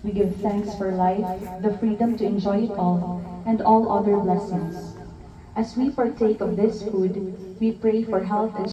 We give thanks for life, the freedom to enjoy it all, and all other blessings. As we partake of this food, we pray for health and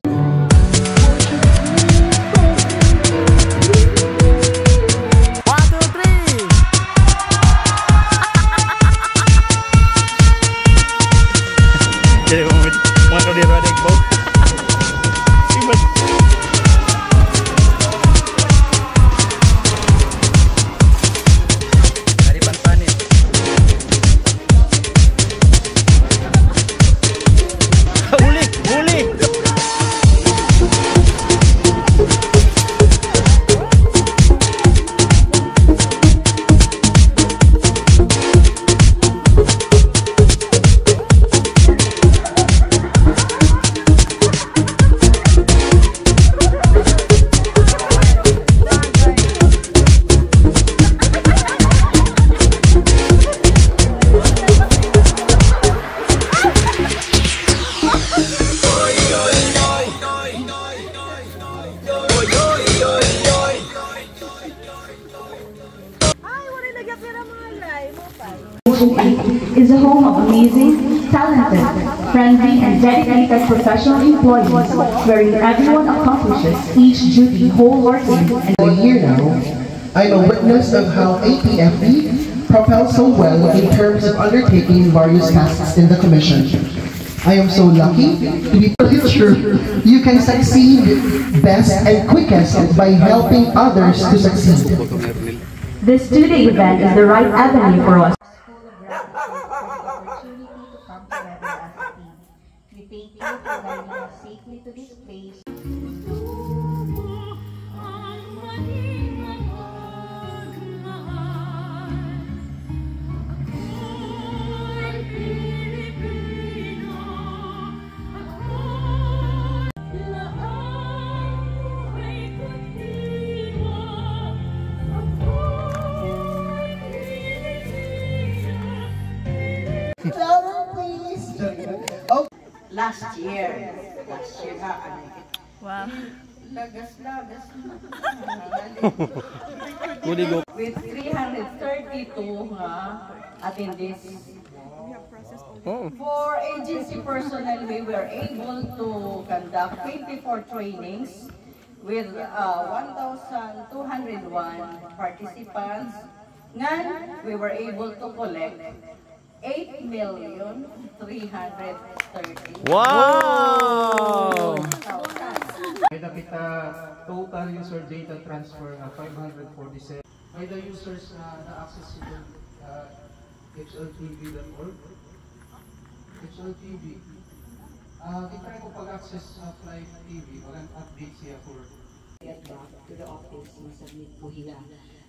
is a home of amazing, talented, friendly, and dedicated professional employees, wherein everyone accomplishes each duty wholeheartedly. And for a year now, I'm a witness of how APFE propels so well in terms of undertaking various tasks in the Commission. I am so lucky to be the future. You can succeed best and quickest by helping others to succeed. This two-day event is the right avenue for us. We thank you for guiding us safely to this place. Last year na wow. lagas With 332 attendees. For agency personnel, we were able to conduct 24 trainings with 1,201 participants. Ngayon, we were able to collect 8,330,000. Wow! May kita total user data transfer na 547. May the users na access to hltv.org. hltv. Kita ko pag-access sa Flight TV, walang update siya for get back to the office, masubmit po hila.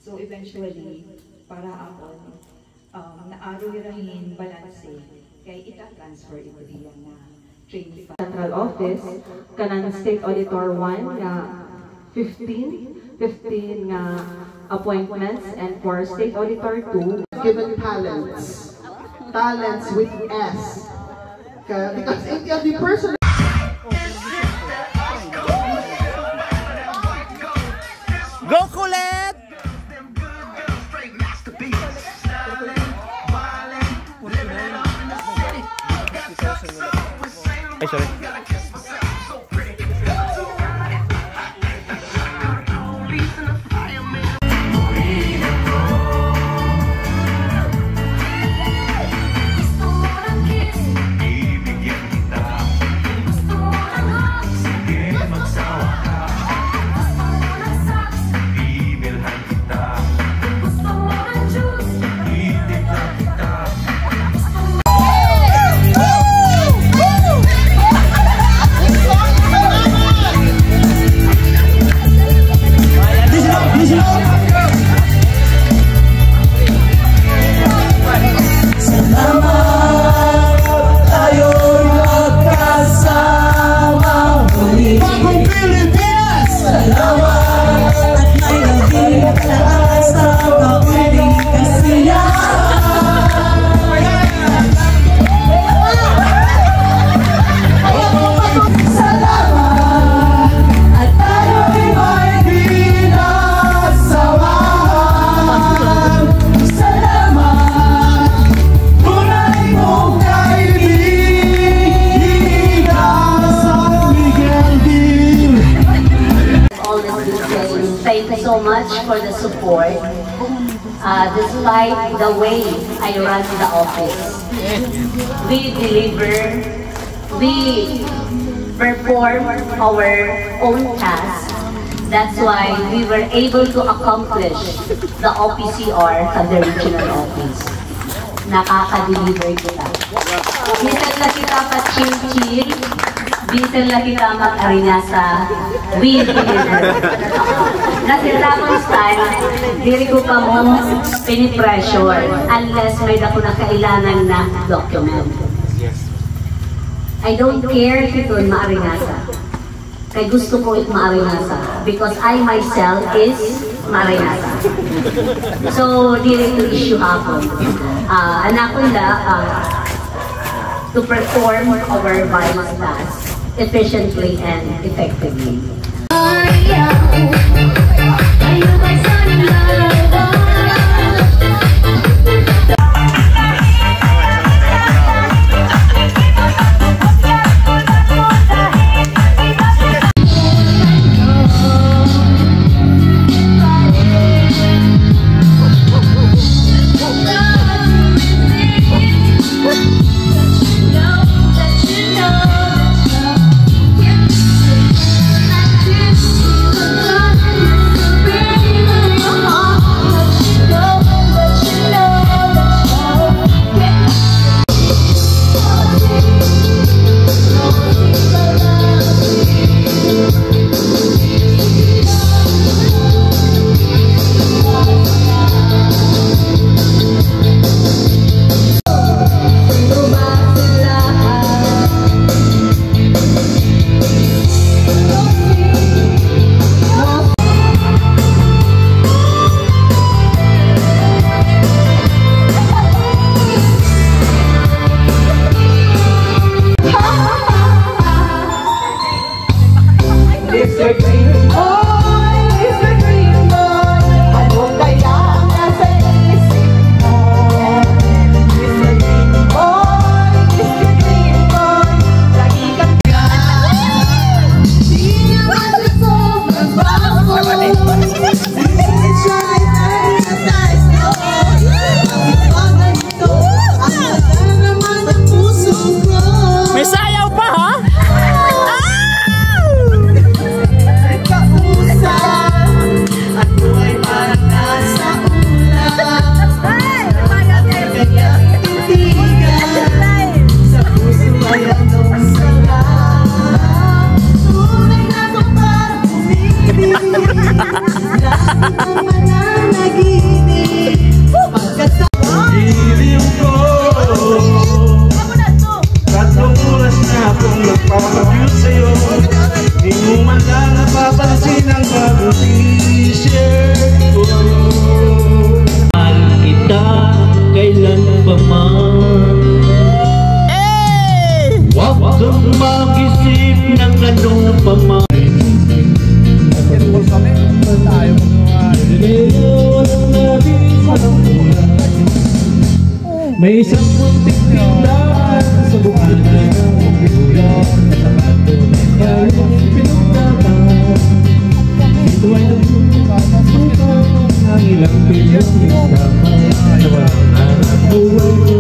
So eventually, para ako, naarurahin balanse, kaya ita-transfer ito diyan na training fund. Central Office, kanang State Auditor 1 nga 15 nga appointments, and for State Auditor 2, Given talents with S. Because the person Go Colette! Ay, sorry. board, despite the way I run the office. We deliver, we perform our own tasks. That's why we were able to accomplish the OPCR at the regional office. Nakaka-deliver kita. Bisan na kita pa-chill-chill, bisan na kita mag-arinasa, we deliver. Kasi tapos time, diri ko pa mo pinipressure unless may dako na kailangan na document. I don't care if ito maaringasa. Kaya gusto ko it maaringasa because I myself is maaringasa. So, diri to issue hapon. Anak ko na to perform our various tasks efficiently and effectively. May isang munting tindahan sa bukid ng bigyan sa kanto ng kayong pinagdatan. Ito ay nagpapasutang ng ilang bilyong tama na walang buhay ko.